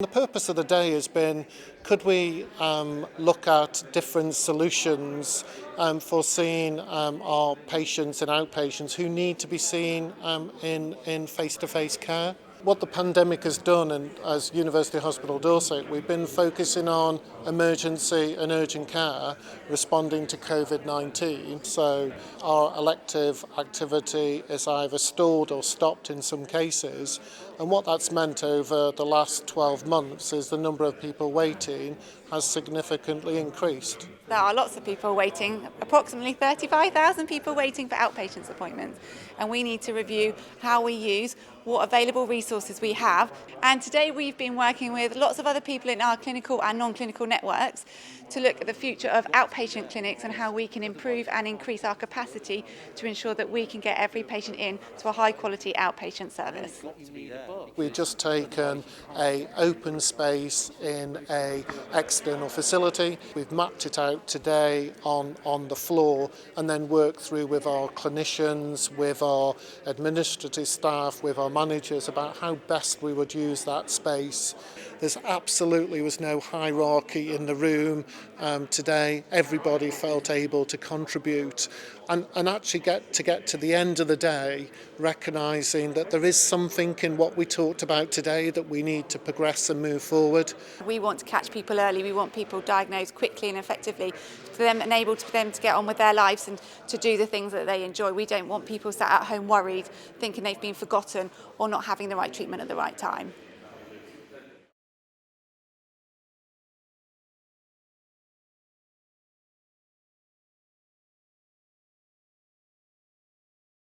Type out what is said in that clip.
The purpose of the day has been, could we look at different solutions for seeing our patients and outpatients who need to be seen in face-to-face care? What the pandemic has done, and as University Hospital Dorset, we've been focusing on emergency and urgent care responding to COVID-19. So our elective activity is either stalled or stopped in some cases. And what that's meant over the last 12 months is the number of people waiting has significantly increased. There are lots of people waiting, approximately 35,000 people waiting for outpatients appointments. And we need to review how we use what available resources we have. And today we've been working with lots of other people in our clinical and non-clinical networks to look at the future of outpatient clinics and how we can improve and increase our capacity to ensure that we can get every patient in to a high quality outpatient service. We've just taken an open space in an external facility. We've mapped it out today on the floor and then worked through with our clinicians, with our administrative staff, with our managers about how best we would use that space. There absolutely was no hierarchy in the room today. Everybody felt able to contribute and actually get to the end of the day recognising that there is something in what we talked about today that we need to progress and move forward. We want to catch people early. We want people diagnosed quickly and effectively for them and able for them to get on with their lives and to do the things that they enjoy. We don't want people sat at home worried, thinking they've been forgotten or not having the right treatment at the right time.